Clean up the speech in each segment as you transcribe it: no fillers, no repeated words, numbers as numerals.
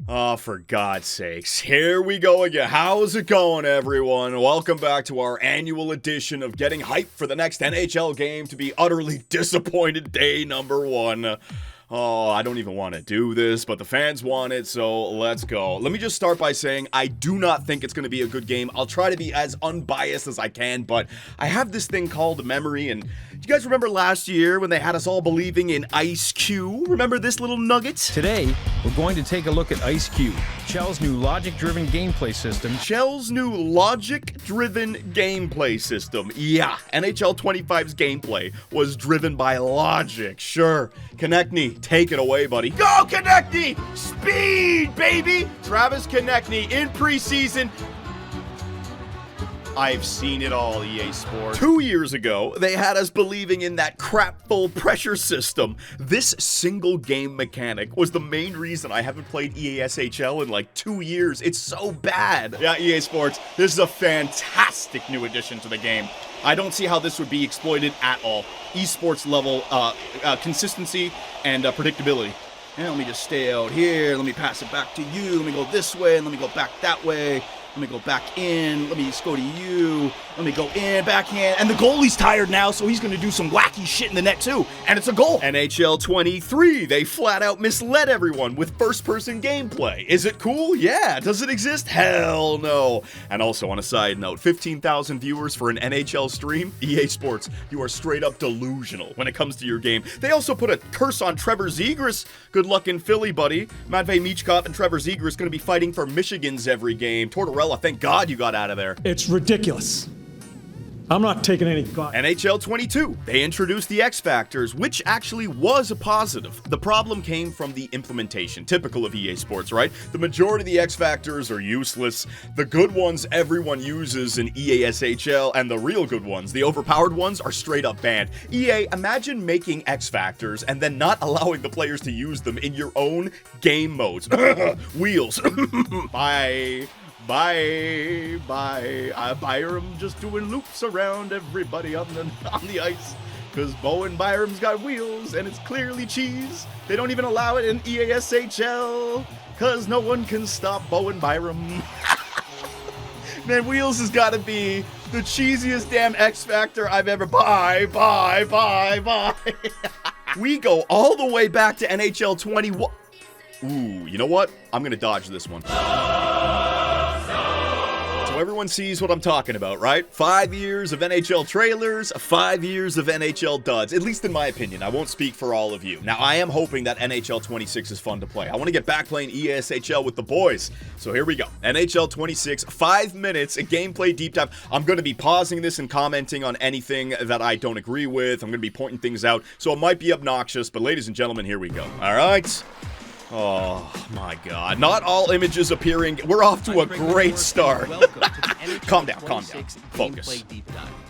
Oh, for God's sakes. Here we go again. How's it going, everyone? Welcome back to our annual edition of getting hyped for the next NHL game to be utterly disappointed day number 1. Oh, I don't even want to do this, but the fans want it, so let's go. Let me just start by saying I do not think it's going to be a good game. I'll try to be as unbiased as I can, but I have this thing called memory, and do you guys remember last year when they had us all believing in Ice Cube? Remember this little nugget? Today, we're going to take a look at Ice Cube, Shell's new logic-driven gameplay system. Shell's new logic-driven gameplay system. Yeah, NHL 25's gameplay was driven by logic. Sure. Konechny, take it away, buddy. Go, Konechny! Speed, baby! Travis Konechny in preseason. I've seen it all, EA Sports. 2 years ago, they had us believing in that crap-full pressure system. This single game mechanic was the main reason I haven't played EASHL in like 2 years. It's so bad. Yeah, EA Sports, this is a fantastic new addition to the game. I don't see how this would be exploited at all. Esports level consistency and predictability. And let me just stay out here. Let me pass it back to you. Let me go this way, and let me go back that way. Let me go back in. Let me just go to you. Let me go in, backhand. And the goalie's tired now, so he's going to do some wacky shit in the net, too. And it's a goal. NHL 23, they flat out misled everyone with first-person gameplay. Is it cool? Yeah. Does it exist? Hell no. And also, on a side note, 15,000 viewers for an NHL stream? EA Sports, you are straight up delusional when it comes to your game. They also put a curse on Trevor Zegras. Good luck in Philly, buddy. Matvei Michkov and Trevor Zegras going to be fighting for Michigan's every game. Tortorella, thank God you got out of there. It's ridiculous. I'm not taking any thought. NHL 22, they introduced the X Factors, which actually was a positive. The problem came from the implementation, typical of EA Sports, right? The majority of the X Factors are useless. The good ones everyone uses in EASHL, and the real good ones, the overpowered ones, are straight up banned. EA, imagine making X Factors and then not allowing the players to use them in your own game modes. Wheels. Bye. Bye. Byram just doing loops around everybody on the ice. Because Bo and Byram's got wheels, and it's clearly cheese. They don't even allow it in EASHL, because no one can stop Bo and Byram. Man, Wheels has got to be the cheesiest damn X Factor I've ever... Bye. We go all the way back to NHL 21. Ooh, you know what? I'm going to dodge this one. So everyone sees what I'm talking about, right? 5 years of NHL trailers, 5 years of NHL duds, at least in my opinion. I won't speak for all of you. Now, I am hoping that NHL 26 is fun to play. I want to get back playing ESHL with the boys. So here we go. NHL 26, 5 minutes, a gameplay deep dive. I'm going to be pausing this and commenting on anything that I don't agree with. I'm going to be pointing things out. So it might be obnoxious, but ladies and gentlemen, here we go. All right. Oh, my God. Not all images appearing. We're off to a great start. Calm down. Focus.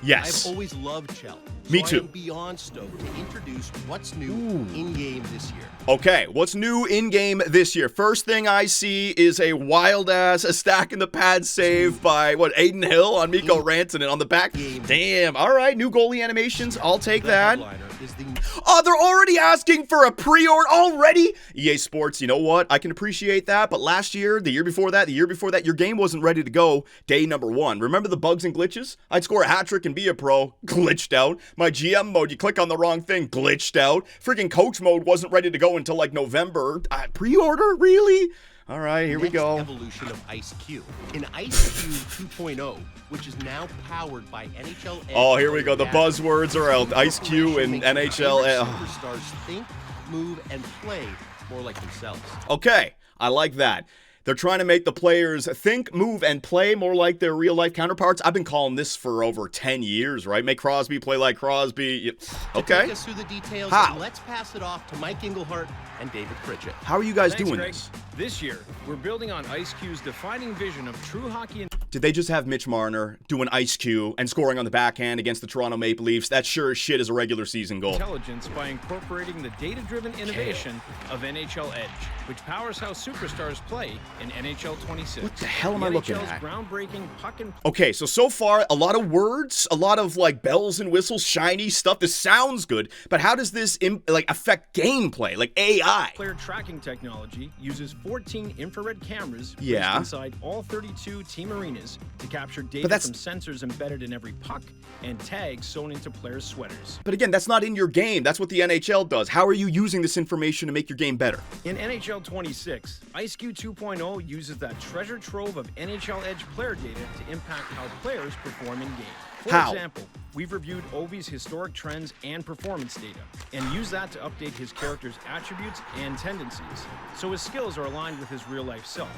Yes. I've always loved Shell. Me too. I am beyond stoked to introduce what's new in-game this year. Okay, what's new in-game this year? First thing I see is a wild-ass stack in the pad save by, Aiden Hill on Mikko Rantanen on the back. Damn, all right, new goalie animations. I'll take that. Oh, they're already asking for a pre-order already? EA Sports, you know what? I can appreciate that, but last year, the year before that, your game wasn't ready to go day number 1. Remember the bugs and glitches? I'd score a hat trick and be a pro. Glitched out. My GM mode, you click on the wrong thing. Glitched out. Freaking coach mode wasn't ready to go until like November. Pre-order? Really? All right, here we go. Evolution of Ice Cube. In Ice Cube 2.0, which is now powered by NHL. Oh, here we go. The buzzwords are out. Ice Cube and NHL. Superstars think, move, and play more like themselves. Okay, I like that. They're trying to make the players think, move, and play more like their real-life counterparts. I've been calling this for over 10 years, right? Make Crosby play like Crosby. Okay. Take us through the details. How? Let's pass it off to Mike Englehart and David Pritchett. How are you guys Thanks, doing Greg. this? This year, we're building on Ice Cube's defining vision of true hockey and... Did they just have Mitch Marner doing Ice Cube and scoring on the backhand against the Toronto Maple Leafs? That sure as shit is a regular season goal. Intelligence by incorporating the data-driven innovation of NHL Edge, which powers how superstars play in NHL 26. What the hell am I looking NHL's at? groundbreaking puck and Okay, so far, a lot of words, a lot of like bells and whistles, shiny stuff. This sounds good, but how does this affect gameplay, like AI? player tracking technology uses 14 infrared cameras placed Yeah. inside all 32 team arenas to capture data But that's- from sensors embedded in every puck and tags sewn into players' sweaters. But again, that's not in your game. That's what the NHL does. How are you using this information to make your game better? In NHL 26, IceQ 2.0 uses that treasure trove of NHL Edge player data to impact how players perform in game. For How? example, we've reviewed Ovi's historic trends and performance data, and used that to update his character's attributes and tendencies, so his skills are aligned with his real-life self.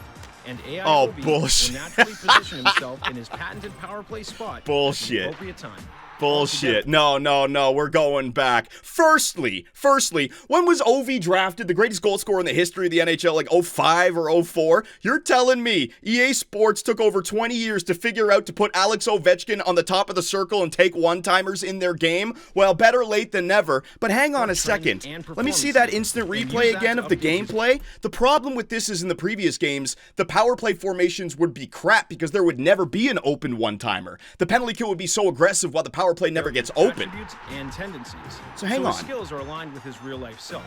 And AI Oh, Ovi bullshit. will naturally position himself in his patented power play spot at Bullshit. the appropriate time. Bullshit. No, we're going back. Firstly, when was Ovi drafted? The greatest goal scorer in the history of the NHL, like 05 or 04? You're telling me EA Sports took over 20 years to figure out to put Alex Ovechkin on the top of the circle and take one-timers in their game? Well, better late than never. But hang on a second. Let me see that instant replay again of the gameplay. The problem with this is in the previous games, the power play formations would be crap because there would never be an open one-timer. The penalty kill would be so aggressive while the power play never gets open. Attributes and tendencies. So hang his on. skills are aligned with his real-life self,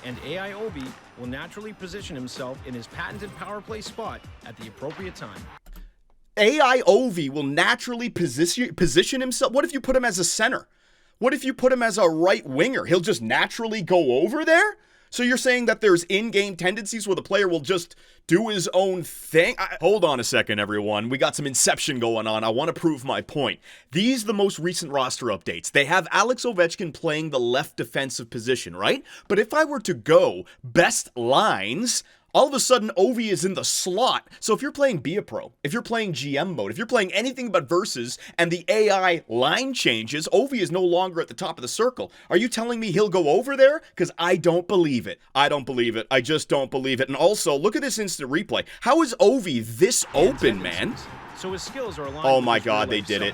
and AI Ovi will naturally position himself in his patented power play spot at the appropriate time. AI Ovi will naturally position himself. What if you put him as a center? What if you put him as a right winger? He'll just naturally go over there? So you're saying that there's in-game tendencies where the player will just do his own thing? Hold on a second, everyone. We got some inception going on. I want to prove my point. These are the most recent roster updates. They have Alex Ovechkin playing the left defensive position, right? But if I were to go best lines, all of a sudden, Ovi is in the slot. So if you're playing Be a Pro, if you're playing GM mode, if you're playing anything but versus, and the AI line changes, Ovi is no longer at the top of the circle. Are you telling me he'll go over there? Because I don't believe it. I don't believe it. I just don't believe it. And also, look at this instant replay. How is Ovi this open, man? So his skills are aligned. Oh with my his god, they real-life did self.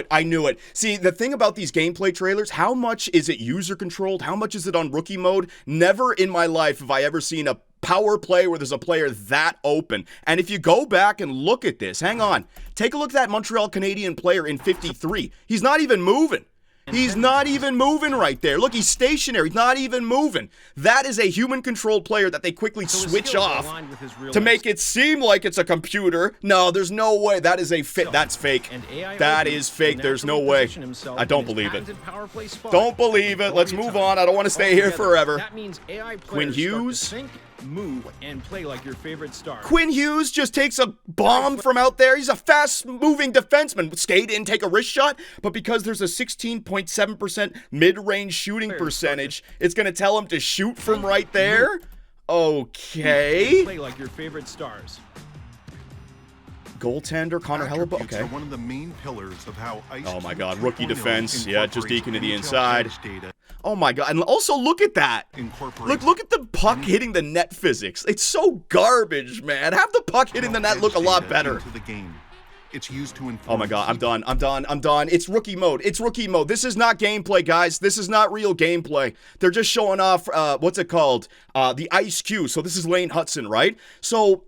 it. I knew it. See, the thing about these gameplay trailers, how much is it user controlled? How much is it on rookie mode? Never in my life have I ever seen a power play where there's a player that open. And if you go back and look at this, hang on. Take a look at that Montreal Canadian player in 53. He's not even moving. He's not even moving right there. Look, he's stationary. He's not even moving. That is a human-controlled player that they quickly So his switch skills are off aligned with his real to life make it seem like it's a computer. No, there's no way. That is a fake. That's fake. And AI That Ovi is fake. will There's no naturally way. position himself I don't in his believe it. patented power play spot Don't at the believe it. Let's appropriate move time. on. I don't want to stay here Altogether, forever. That means AI players Quinn Hughes? start to think, move, and play like your favorite star. Quinn Hughes just takes a bomb from out there. He's a fast-moving defenseman. Skate in, take a wrist shot. But because there's a 16.7% mid-range shooting percentage, it's going to tell him to shoot from right there? Okay. Play like your favorite stars. Goaltender, Connor Hellebuck. Attributes Okay. are one of the main pillars of how Ice Oh my Cube god, rookie 2.0 defense. Yeah, just incorporates deking to the NHL inside. Edge data, Oh my god. And also look at that. incorporates Look at the puck hitting the net physics. It's so garbage, man. Have the puck hitting the net look a lot edge better. into the game. It's used to inform Oh my god, I'm done. It's rookie mode. This is not gameplay, guys. This is not real gameplay. They're just showing off, what's it called? The Ice Cube. So this is Lane Hudson, right? So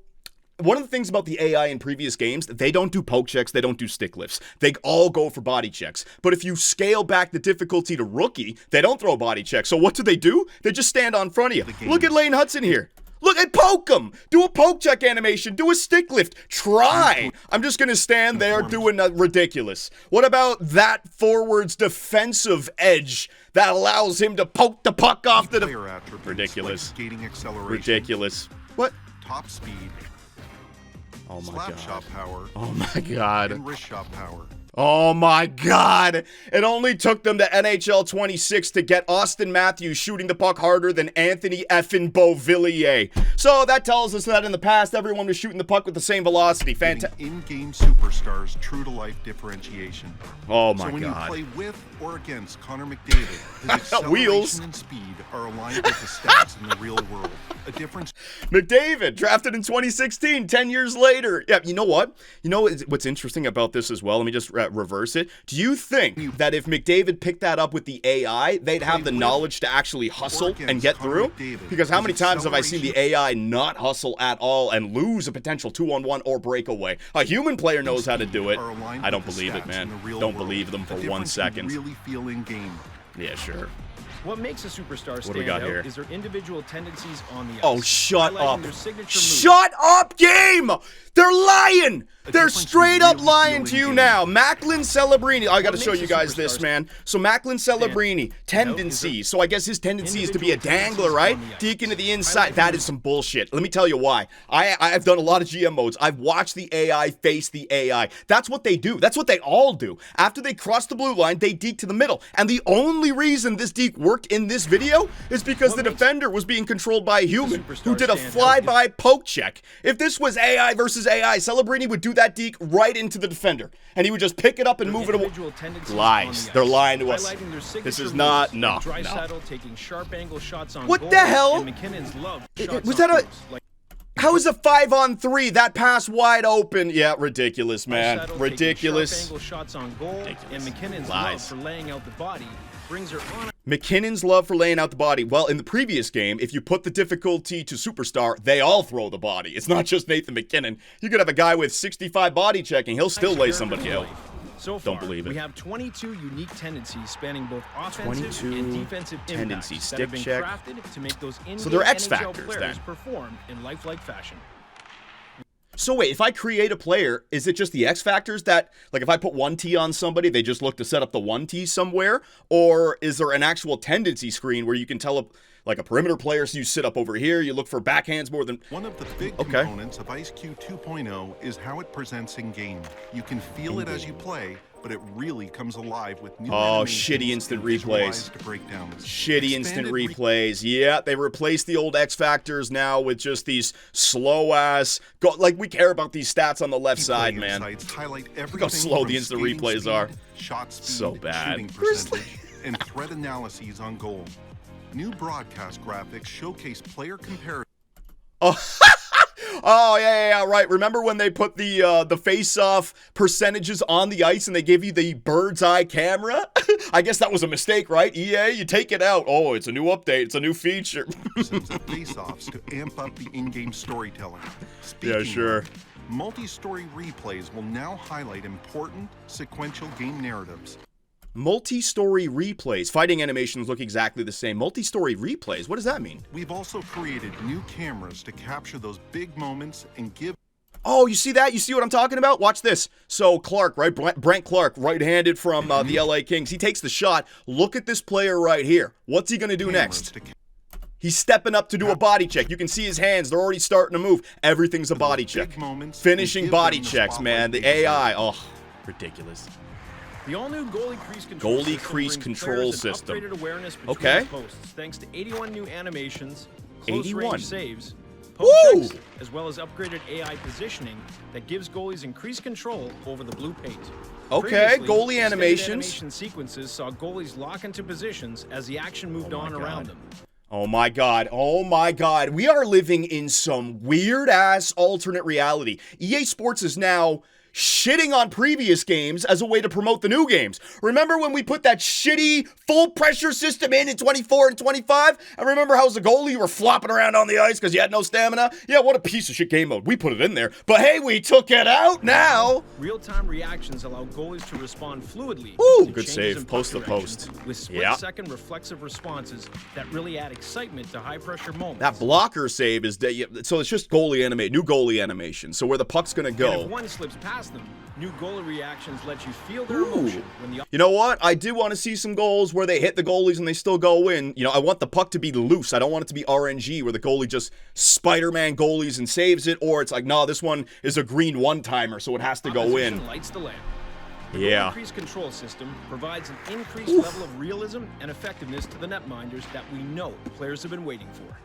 one of the things about the AI in previous games, they don't do poke checks, they don't do stick lifts. They all go for body checks. But if you scale back the difficulty to rookie, they don't throw body checks. So what do? They just stand on front of you. Look at Lane Hudson here. Look, and poke him. Do a poke check animation. Do a stick lift. Try. I'm just going to stand there doing ridiculous. What about that forward's defensive edge that allows him to poke the puck off the... player attributes Ridiculous. like skating acceleration, Ridiculous. What? top speed, Oh my slap god. shot power, Oh my god. and wrist shot power. Oh my god. It only took them to NHL 26 to get Austin Matthews shooting the puck harder than Anthony effing Beauvillier. So that tells us that in the past, everyone was shooting the puck with the same velocity. Fantastic. In-game superstars true-to-life differentiation. Oh my so when god. you play with or against Connor McDavid, his acceleration Wheels. and speed are aligned with the stats in the real world. A difference. McDavid, drafted in 2016, 10 years later. Yeah, you know what? You know what's interesting about this as well? Let me just reverse it. Do you think that if McDavid picked that up with the AI, they'd have the knowledge to actually hustle and get through? Because how many times have I seen the AI not hustle at all and lose a potential 2-on-1 or breakaway? A human player knows how to do it. I don't believe it, man. Don't believe them for 1 second. Really feel in game. Yeah, sure. What makes a superstar What do we stand got out here? is their individual tendencies on the ice. Oh, shut highlighting up. their signature moves. Shut up, game! They're lying! They're difference straight in up really lying to feeling you game. now. Macklin Celebrini. I gotta What show makes you a guys this, superstar man. So Macklin Celebrini, tendencies. So I guess his tendency is to be a individual dangler, right? tendencies on the ice. Deke into the inside. That is some bullshit. Let me tell you why. I've done a lot of GM modes. I've watched the AI face the AI. That's what they do. That's what they all do. After they cross the blue line, they deke to the middle. And the only reason this deke worked in this video is because the defender was being controlled by a human who did a flyby poke check. If this was AI versus AI, Celebrini would do that deke right into the defender. And he would just pick it up and move it away. Individual tendencies Lies. on the ice, They're lying to us. highlighting their This signature is not- moves, no, like no. Draisaitl taking sharp angle shots on What goal, the hell? And McKinnon's love Was shots that on a- posts, like How is a 5-on-3? That pass wide open. Yeah, ridiculous, man. Draisaitl taking Ridiculous. sharp angle shots on goal, Ridiculous. and McKinnon's Lies. love for laying out the body brings her on. McKinnon's love for laying out the body. Well, in the previous game, if you put the difficulty to superstar, they all throw the body. It's not just Nathan McKinnon. You could have a guy with 65 body checking. He'll still lay somebody out. So far, Don't believe it. we have 22 unique tendencies spanning both offensive 22 and defensive tendencies. impacts that Stick have been check. crafted to make those So they're in-game X NHL factors, players then. perform in lifelike fashion. So wait, if I create a player, is it just the X factors that, like if I put 1T on somebody, they just look to set up the 1T somewhere? Or is there an actual tendency screen where you can tell like a perimeter player, so you sit up over here, you look for backhands more than... One of the big Okay. components of IceQ 2.0 is how it presents in game. You can feel it as you play, but it really comes alive with new Oh, animations shitty instant and replays. visualized breakdowns. Shitty instant Expanded replays. Yeah, they replaced the old X Factors now with just these slow-ass... Like, we care about these stats on the left side, player man. sites highlight Look how everything slow from the instant skating replays speed, are. Shot speed, So bad. shooting percentage, and threat analyses on goal. New broadcast graphics showcase player comparison. Oh, yeah, right. Remember when they put the face-off percentages on the ice and they give you the bird's eye camera? I guess that was a mistake, right? EA, you take it out. Oh, it's a new update. It's a new feature. Of face-offs to amp up the in-game storytelling. Yeah, sure. Of, multi-story replays will now highlight important sequential game narratives. Multi-story replays. Fighting animations look exactly the same. Multi-story replays. What does that mean? We've also created new cameras to capture those big moments and give Oh, you see that? You see what I'm talking about? Watch this. So Clark, right? Brent Clark, right-handed from the LA Kings. He takes the shot. Look at this player right here. What's he going to do next? He's stepping up to do a body check. You can see his hands. They're already starting to move. Everything's a body check. Finishing body checks, man. The AI. Oh, ridiculous. The all-new goalie crease control Goalie system crease brings control players an system. upgraded awareness between Okay. posts, thanks to 81 new animations, 81. close-range saves, Woo! poke checks, as well as upgraded AI positioning that gives goalies increased control over the blue paint. Okay, Previously, goalie extended animations. animation sequences saw goalies lock into positions as the action moved on around them. Oh my god, oh my god. We are living in some weird-ass alternate reality. EA Sports is now shitting on previous games as a way to promote the new games. Remember when we put that shitty full pressure system in 24 and 25? And remember how as a goalie you were flopping around on the ice because you had no stamina? Yeah, what a piece of shit game mode. We put it in there. But hey, we took it out now. Real-time reactions allow goalies to respond fluidly. Woo, to good changes save. in Post to puck post. direction, with Yeah. split-second reflexive responses that really add excitement to high-pressure moments. That blocker save is... So it's just new goalie animation. So where the puck's going to And go... if one slips past them, new goalie reactions let you feel their emotion when the You know what? I do want to see some goals where they hit the goalies and they still go in. You know, I want the puck to be loose. I don't want it to be RNG where the goalie just Spider-Man goalies and saves it, or it's like, no, this one is a green one-timer, so it has to go in. opposition lights the lamp. The Yeah. increased control system provides an increased level of realism and effectiveness to the netminders that we know players have been waiting for.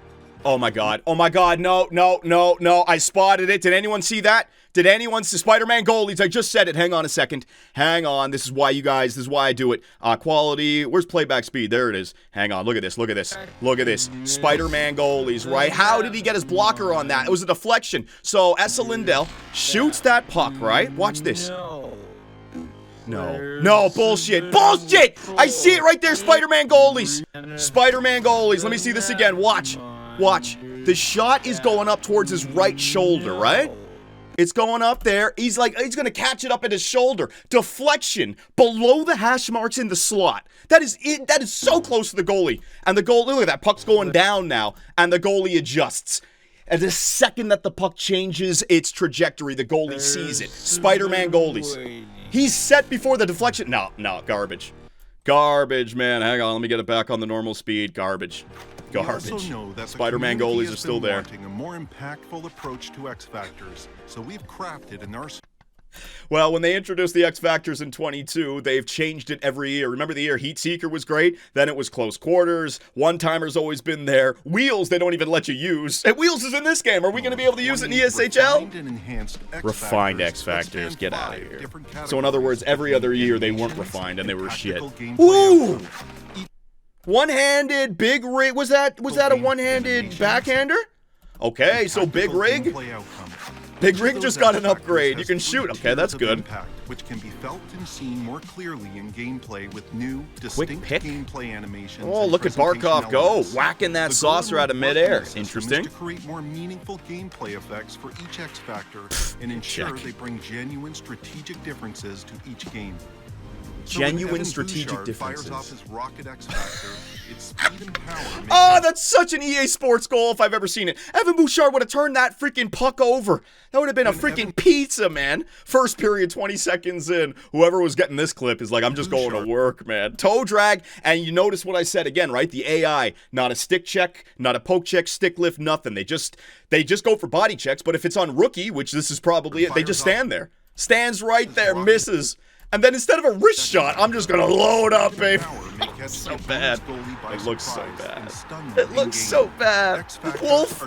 Oh my god. Oh my god. No, no, no, no. I spotted it. Did anyone see that? Did anyone see Spider-Man goalies? I just said it. Hang on a second. Hang on. This is why you guys, this is why I do it. Quality. Where's playback speed? There it is. Hang on. Look at this. Look at this. Look at this. Spider-Man goalies, right? How did he get his blocker on that? It was a deflection. So Essa Lindell shoots that puck, right? Watch this. No, bullshit. Bullshit! I see it right there, Spider-Man goalies. Spider-Man goalies. Let me see this again. Watch. Watch. The shot is going up towards his right shoulder, right? It's going up there. He's gonna catch it up at his shoulder. Deflection below the hash marks in the slot. That is it. That is so close to the goalie. And the goalie, look at that. Puck's going down now. And the goalie adjusts. And the second that the puck changes its trajectory, the goalie sees it. Spider-Man goalies. He's set before the deflection. No, garbage. Garbage, man. Hang on, let me get it back on the normal speed. Garbage. Garbage. Spider-Man goalies are still there. A more impactful approach to X Factors, so we've crafted an arsenal. Well, when they introduced the X Factors in 22, they've changed it every year. Remember the year Heat Seeker was great? Then it was Close Quarters. One-timer's always been there. Wheels, they don't even let you use. And Wheels is in this game. Are we going to be able to use it in ESHL? Refined X Factors. Get out of here. So in other words, every other year they weren't refined and they were shit. Woo! One-handed Big Rig. Was that a one-handed backhander? Okay, so Big Rig. Big Rig just got an upgrade. You can shoot. Okay, that's good. Which can be felt and seen more clearly in gameplay with new, distinct gameplay animations. Oh, look at Barkov go, whacking that saucer out of midair. Interesting. To create more meaningful gameplay effects for each X Factor and ensure they bring genuine strategic differences to each game. Genuine strategic differences. Fires off his rocket X Factor, its speed and power. Oh, that's such an EA Sports goal if I've ever seen it. Evan Bouchard would have turned that freaking puck over. That would have been a freaking pizza, man. First period, 20 seconds in. Whoever was getting this clip is like, I'm just going to work, man. Toe drag, and you notice what I said again, right? The AI, not a stick check, not a poke check, stick lift, nothing. They just go for body checks, but if it's on rookie, which this is probably it, they just stand there. Stands right there, misses. And then instead of a wrist shot, I'm just going to load up, babe. It's so bad. It looks so bad. It looks so bad. Wolf.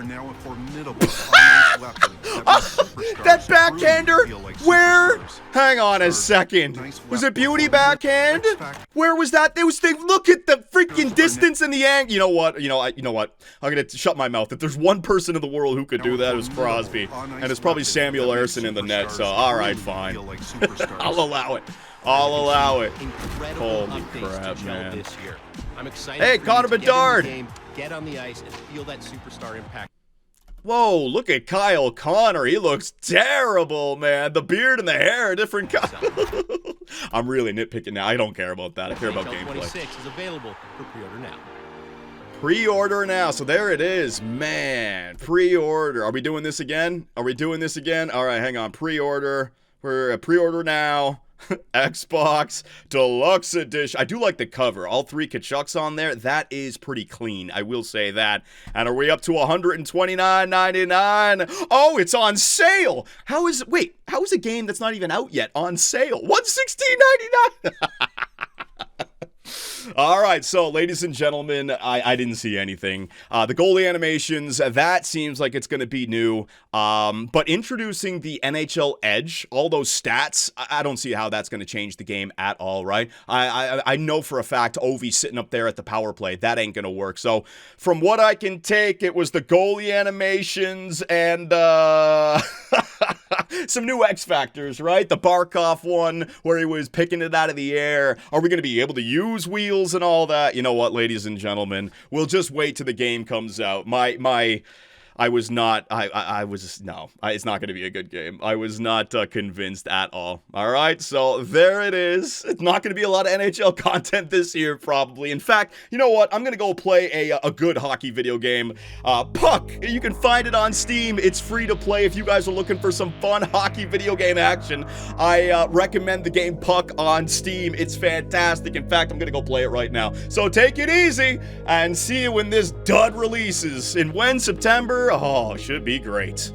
That backhander? Where? Hang on a second. Was it beauty backhand? Where was that? Look at the freaking distance and the angle. You know what? You know what? I'm going to shut my mouth. If there's one person in the world who could do that, it was Crosby. And it's probably Samuel Ersson in the net. So, all right, fine. I'll allow it. I'll allow it. Holy crap, man. This year. I'm excited. Hey, Connor Bedard. Get on the ice and feel that superstar impact. Whoa, look at Kyle Connor. He looks terrible, man. The beard and the hair are different color. I'm really nitpicking now. I don't care about that. I care about gameplay. 26 is available for pre-order now. Pre-order now. So there it is. Man, pre-order. Are we doing this again? Are we doing this again? All right, hang on. Pre-order. We're at pre-order now. Xbox Deluxe Edition. I do like the cover. All three Kachucks on there. That is pretty clean. I will say that. And are we up to $129.99? Oh, it's on sale. How is a game that's not even out yet on sale? $116.99. All right, so ladies and gentlemen, I didn't see anything. The goalie animations, that seems like it's going to be new. But introducing the NHL Edge, all those stats, I don't see how that's going to change the game at all, right? I know for a fact Ovi's sitting up there at the power play. That ain't going to work. So from what I can take, it was the goalie animations and some new X Factors, right? The Barkov one where he was picking it out of the air. Are we going to be able to use wheels and all that? You know what, ladies and gentlemen, we'll just wait till the game comes out. It's not going to be a good game. I was not convinced at all. All right, so there it is. It's not going to be a lot of NHL content this year, probably. In fact, you know what? I'm going to go play a good hockey video game. Puck. You can find it on Steam. It's free to play if you guys are looking for some fun hockey video game action. I recommend the game Puck on Steam. It's fantastic. In fact, I'm going to go play it right now. So take it easy and see you when this dud releases. In when? September? Oh, should be great.